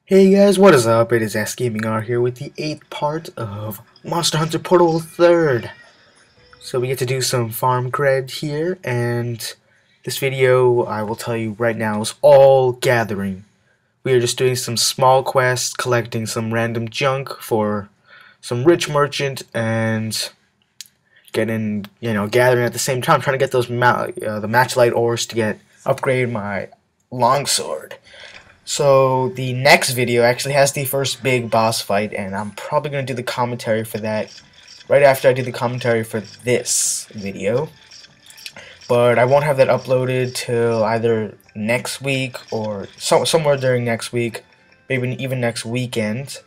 Hey guys, what is up? It is SgamingR here with the 8th part of Monster Hunter Portal 3rd. So we get to do some farm cred here, and this video, I will tell you right now, is all gathering. We are just doing some small quests, collecting some random junk for some rich merchant, and gathering at the same time, trying to get those the matchlight ores to upgrade my longsword. So the next video actually has the first big boss fight, and I'm probably going to do the commentary for that right after I do the commentary for this video. But I won't have that uploaded till either next week or somewhere during next week, maybe even next weekend.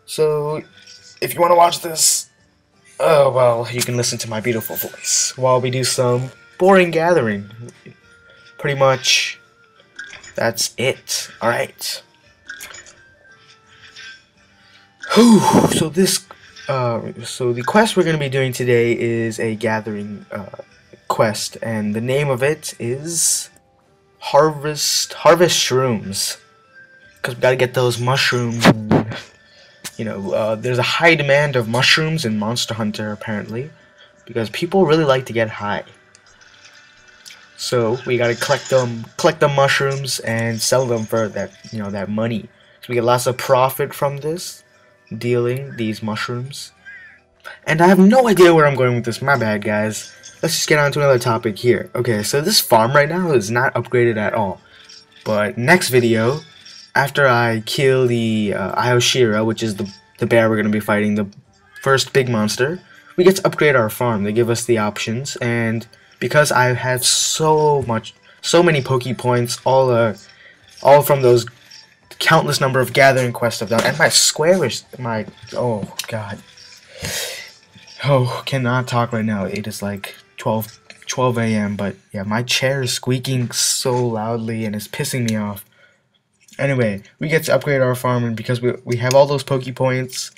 So if you want to watch this, oh well, you can listen to my beautiful voice while we do some boring gathering. Pretty much that's it. Alright. So this so the quest we're gonna be doing today is a gathering quest, and the name of it is Harvest Shrooms. Because we gotta get those mushrooms. There's a high demand of mushrooms in Monster Hunter apparently, because people really like to get high. So we gotta collect the mushrooms and sell them for that money. So we get lots of profit from this, dealing these mushrooms. And I have no idea where I'm going with this. My bad, guys. Let's just get on to another topic here. Okay, so this farm right now is not upgraded at all. But next video, after I kill the Ioshira, which is the bear we're gonna be fighting, the first big monster, we get to upgrade our farm. They give us the options, and because I have so many Poke Points, all from those countless number of gathering quests I've done, and my square is oh god, cannot talk right now. It is like 12 a.m. But yeah, my chair is squeaking so loudly and it's pissing me off. Anyway, we get to upgrade our farm, and because we have all those Poke Points.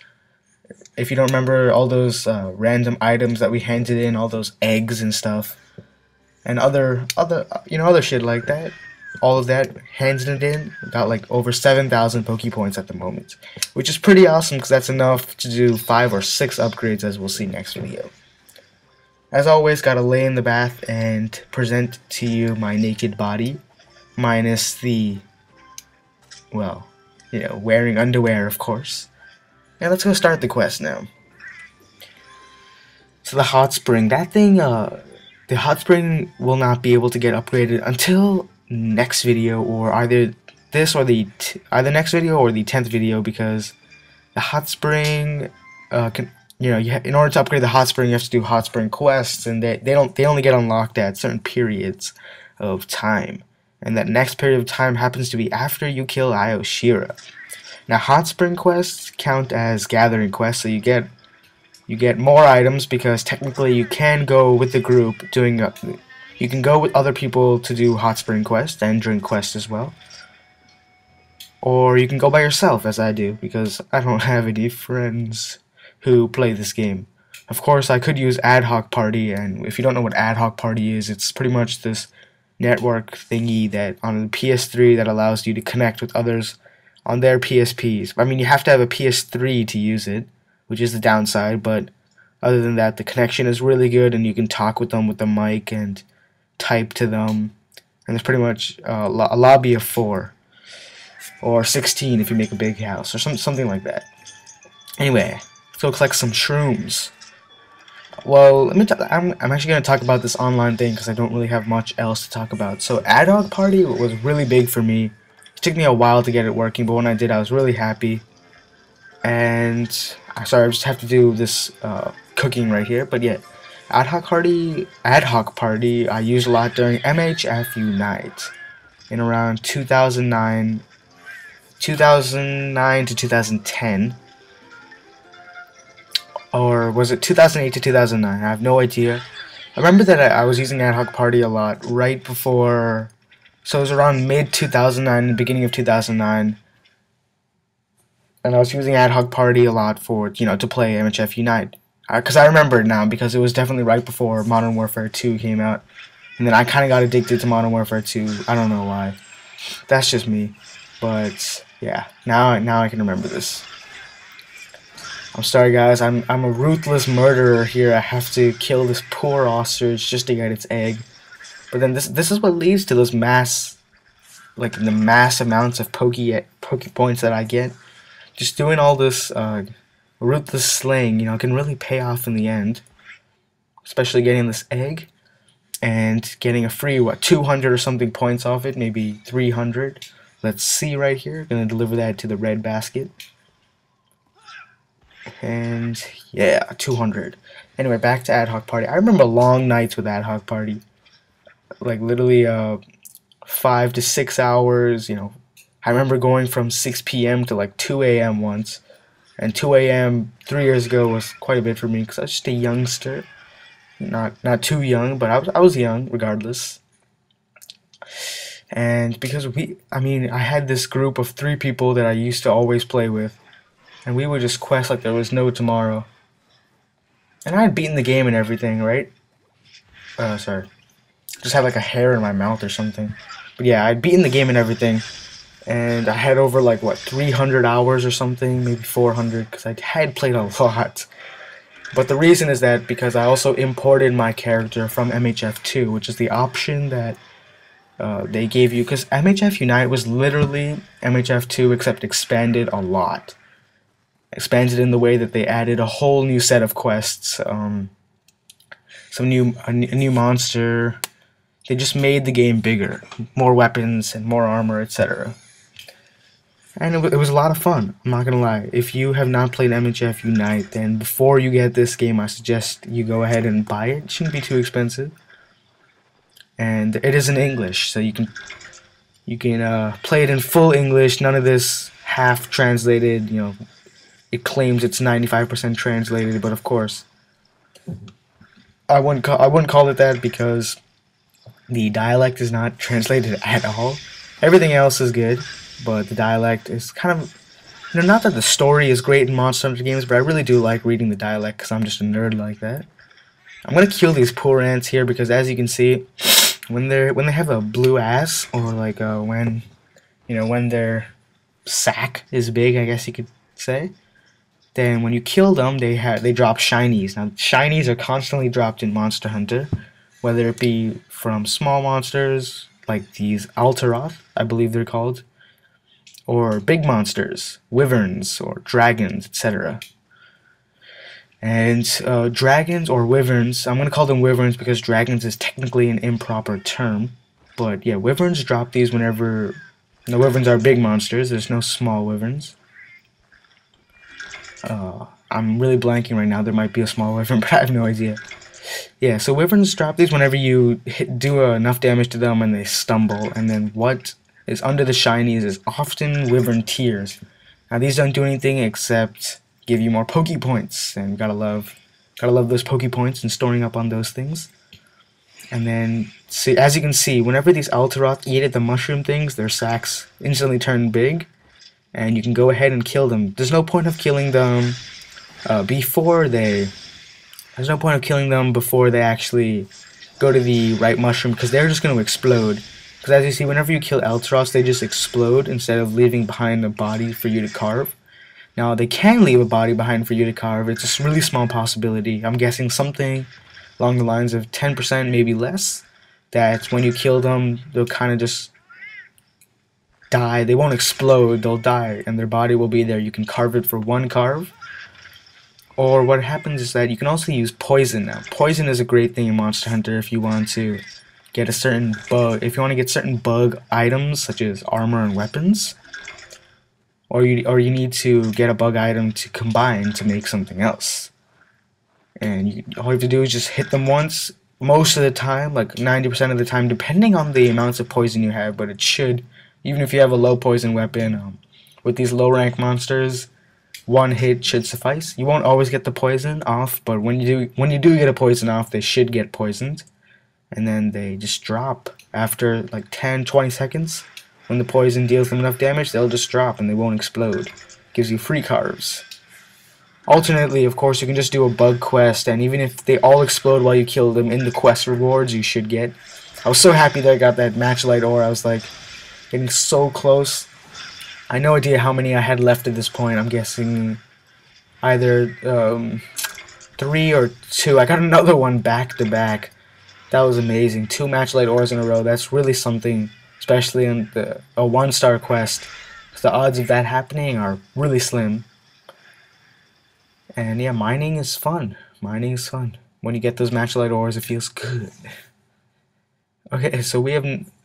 If you don't remember all those random items that we handed in, all those eggs and stuff, and other shit like that, all of that handed it in, got like over 7,000 Poke Points at the moment, which is pretty awesome because that's enough to do 5 or 6 upgrades, as we'll see next video. As always, gotta lay in the bath and present to you my naked body, minus the, well, wearing underwear, of course. Yeah, let's go start the quest now. So the hot spring, the hot spring will not be able to get upgraded until next video, or either this or either next video or the 10th video, because the hot spring in order to upgrade the hot spring, you have to do hot spring quests, and they only get unlocked at certain periods of time, and that next period of time happens to be after you kill Ioshira. Now, hot spring quests count as gathering quests, so you get more items, because technically you can go with the group you can go with other people to do hot spring quests and drink quests as well. Or you can go by yourself, as I do, because I don't have any friends who play this game. Of course, I could use ad hoc party, and if you don't know what ad hoc party is, it's pretty much this network thingy that on the PS3 that allows you to connect with others on their PSPs. I mean, you have to have a PS3 to use it, which is the downside, but other than that, the connection is really good, and you can talk with them with the mic and type to them, and there's pretty much a lobby of 4, or 16 if you make a big house, or something like that. Anyway, let's go collect some shrooms. Well, I'm actually going to talk about this online thing, because I don't really have much else to talk about. So ad hoc party was really big for me. It took me a while to get it working, but when I did, I was really happy. And sorry, I just have to do this cooking right here. But yeah, ad hoc party I used a lot during MHP3RD Unite in around 2009 to 2010, or was it 2008 to 2009? I have no idea. I remember that I was using ad hoc party a lot right before. So it was around mid-2009, beginning of 2009, and I was using ad hoc party a lot for, to play MHP Unite. Because I remember it now, because it was definitely right before Modern Warfare 2 came out, and then I kind of got addicted to Modern Warfare 2. I don't know why. That's just me. But Yeah, now I can remember this. I'm sorry guys, I'm a ruthless murderer here. I have to kill this poor ostrich just to get its egg. But then this is what leads to those mass, like the mass amounts of poke points that I get. Just doing all this ruthless slaying, you know, can really pay off in the end. Especially getting this egg and getting a free, what, 200 or something points off it, maybe 300. Let's see right here. Gonna deliver that to the red basket. And yeah, 200. Anyway, back to ad hoc party. I remember long nights with ad hoc party. Like literally 5 to 6 hours, you know. I remember going from 6 p.m. to like 2 a.m. once. And 2 a.m. 3 years ago was quite a bit for me because I was just a youngster. Not too young, but I was young regardless. And because I had this group of 3 people that I used to always play with, and we would just quest like there was no tomorrow. And I had beaten the game and everything, right? Sorry. Just had like a hair in my mouth or something. But yeah, I'd beaten the game and everything. And I had over like, what, 300 hours or something, maybe 400, because I had played a lot. But the reason is that because I also imported my character from MHF2, which is the option that they gave you. Because MHF Unite was literally MHF2 except expanded a lot. Expanded in the way that they added a whole new set of quests, a new monster. They just made the game bigger, more weapons and more armor, etc. And it was a lot of fun. I'm not gonna lie. If you have not played MHF Unite, then before you get this game, I suggest you go ahead and buy it. It shouldn't be too expensive, and it is in English, so you can play it in full English. None of this half translated. You know, it claims it's 95% translated, but of course, I wouldn't call it that because the dialect is not translated at all. Everything else is good, but the dialect is kind of, you know, not that the story is great in Monster Hunter games, but I really do like reading the dialect because I'm just a nerd like that. I'm gonna kill these poor ants here because, as you can see, when they have a blue ass, or like when their sack is big, I guess you could say, then when you kill them, they drop shinies. Now shinies are constantly dropped in Monster Hunter, whether it be from small monsters like these Alteroth, I believe they're called, or big monsters, wyverns or dragons, etc. And dragons or wyverns, I'm going to call them wyverns because dragons is technically an improper term. But yeah, wyverns drop these whenever, the wyverns are big monsters, there's no small wyverns. I'm really blanking right now, there might be a small wyvern, but I have no idea. Yeah, so wyverns drop these whenever you do enough damage to them and they stumble, and then what is under the shinies is often wyvern tears. Now these don't do anything except give you more poke points, and gotta love those poke points and storing up on those things. And then, see, as you can see, whenever these Alteroth eat at the mushroom things, their sacks instantly turn big, and you can go ahead and kill them. There's no point of killing them before they actually go to the right mushroom, because they're just going to explode. Because as you see, whenever you kill Eltros, they just explode instead of leaving behind a body for you to carve. Now, they can leave a body behind for you to carve. It's a really small possibility. I'm guessing something along the lines of 10%, maybe less, that when you kill them, they'll kind of just die. They won't explode, they'll die, and their body will be there. You can carve it for one carve. Or what happens is that you can also use poison now. Poison is a great thing in Monster Hunter if you want to get a certain bug, if you want to get certain bug items such as armor and weapons, or you need to get a bug item to combine to make something else. And all you have to do is just hit them once, most of the time, like 90% of the time, depending on the amounts of poison you have, but it should, even if you have a low poison weapon, with these low rank monsters, one hit should suffice. You won't always get the poison off, but when you do get a poison off, they should get poisoned. And then they just drop after like 10-20 seconds. When the poison deals them enough damage, they'll just drop and they won't explode. Gives you free carves. Alternately, of course, you can just do a bug quest, and even if they all explode while you kill them, in the quest rewards you should get. I was so happy that I got that matchlight ore. I was like getting so close. I no idea how many I had left at this point. I'm guessing either 3 or 2. I got another one back to back. That was amazing. 2 matchlight ores in a row. That's really something, especially in a 1-star quest. The odds of that happening are really slim. And yeah, mining is fun. Mining is fun. When you get those matchlight ores, it feels good. Okay, so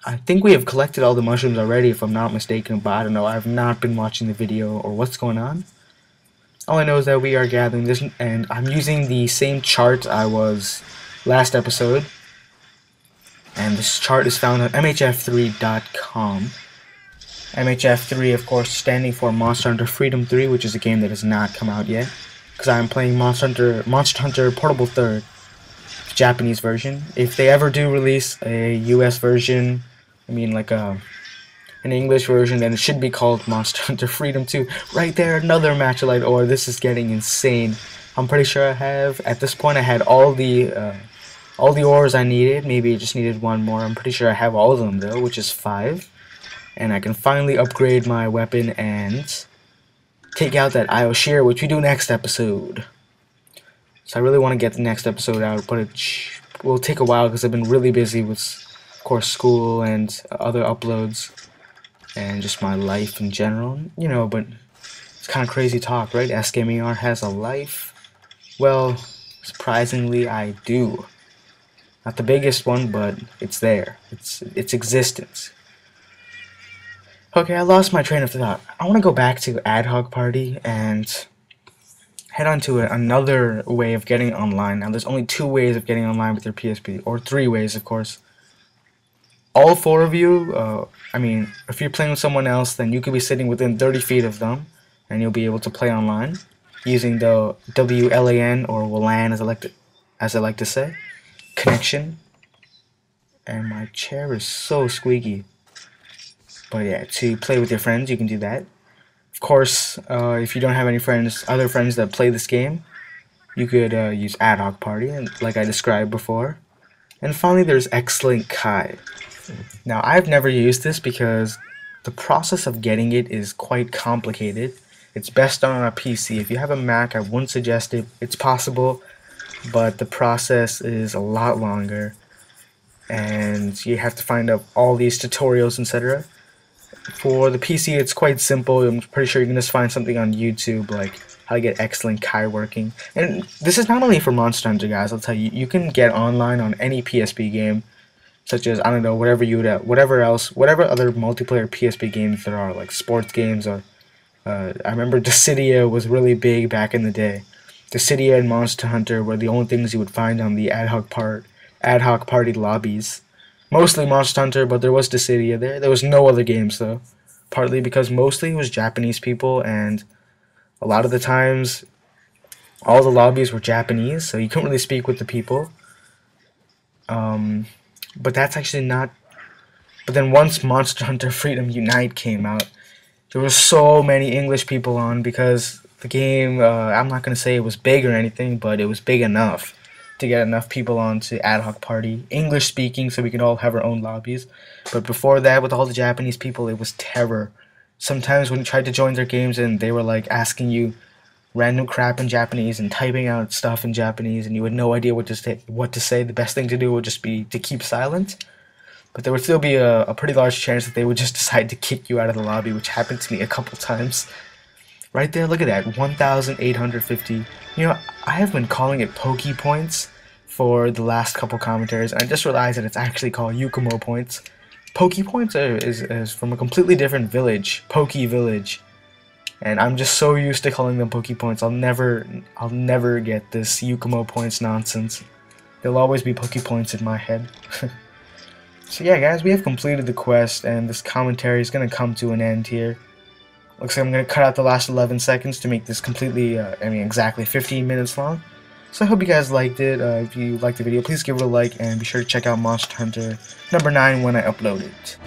I think we have collected all the mushrooms already, if I'm not mistaken, but I don't know. I've not been watching the video or what's going on. All I know is that we are gathering this, and I'm using the same chart I was last episode. And this chart is found on MHP3RD.com. MHP3, of course, standing for Monster Hunter Freedom 3, which is a game that has not come out yet. Because I'm playing Monster Hunter Portable 3rd, Japanese version. If they ever do release a US version, I mean like an English version, then it should be called Monster Hunter Freedom 2. Right there, another matchlight ore. This is getting insane. I'm pretty sure I have, at this point, I had all the ores I needed. Maybe I just needed one more. I'm pretty sure I have all of them though, which is 5. And I can finally upgrade my weapon and take out that IO Shear, which we do next episode. So I really want to get the next episode out, but it will take a while because I've been really busy with, of course, school and other uploads and just my life in general. You know, but it's kind of crazy talk, right? SgamingR has a life. Well, surprisingly, I do. Not the biggest one, but it's there. It's existence. Okay, I lost my train of thought. I want to go back to Ad Hoc Party and head on to another way of getting online. Now, there's only 2 ways of getting online with your PSP, or 3 ways, of course. All 4 of you, I mean, if you're playing with someone else, then you could be sitting within 30 feet of them, and you'll be able to play online using the WLAN, or WLAN as I like to say, connection. And my chair is so squeaky. But yeah, to play with your friends, you can do that. Of course, if you don't have any other friends that play this game, you could use Ad Hoc Party, and like I described before. And finally, there's X-Link Kai. Now, I've never used this because the process of getting it is quite complicated. It's best done on a PC. If you have a Mac, I wouldn't suggest it. It's possible, but the process is a lot longer, and you have to find out all these tutorials, etc. For the PC, it's quite simple. I'm pretty sure you can just find something on YouTube, like how to get X-Link Kai working. And this is not only for Monster Hunter, guys. I'll tell you, you can get online on any PSP game, such as, I don't know, whatever other multiplayer PSP games there are, like sports games, or I remember Dissidia was really big back in the day. Dissidia and Monster Hunter were the only things you would find on the Ad Hoc Party lobbies. Mostly Monster Hunter, but there was Dissidia there. There was no other games, though. Partly because mostly it was Japanese people, and a lot of the times, all the lobbies were Japanese, so you couldn't really speak with the people. But that's actually not... But then once Monster Hunter Freedom Unite came out, there were so many English people on, because the game, I'm not going to say it was big or anything, but it was big enough to get enough people onto Ad Hoc Party, English speaking, so we could all have our own lobbies. But before that, with all the Japanese people, it was terror. Sometimes when you tried to join their games and they were like asking you random crap in Japanese and typing out stuff in Japanese, and you had no idea what to say, the best thing to do would just be to keep silent. But there would still be a pretty large chance that they would just decide to kick you out of the lobby, which happened to me a couple times. Right there, look at that, 1,850. You know, I have been calling it Poke Points for the last couple commentaries, and I just realized that it's actually called Yukumo Points. Poke Points is from a completely different village, Poke Village. And I'm just so used to calling them Poke Points, I'll never get this Yukumo Points nonsense. There'll always be Poke Points in my head. So yeah, guys, we have completed the quest, and this commentary is going to come to an end here. Looks like I'm going to cut out the last 11 seconds to make this completely, exactly 15 minutes long. So I hope you guys liked it. If you liked the video, please give it a like, and be sure to check out Monster Hunter #9 when I upload it.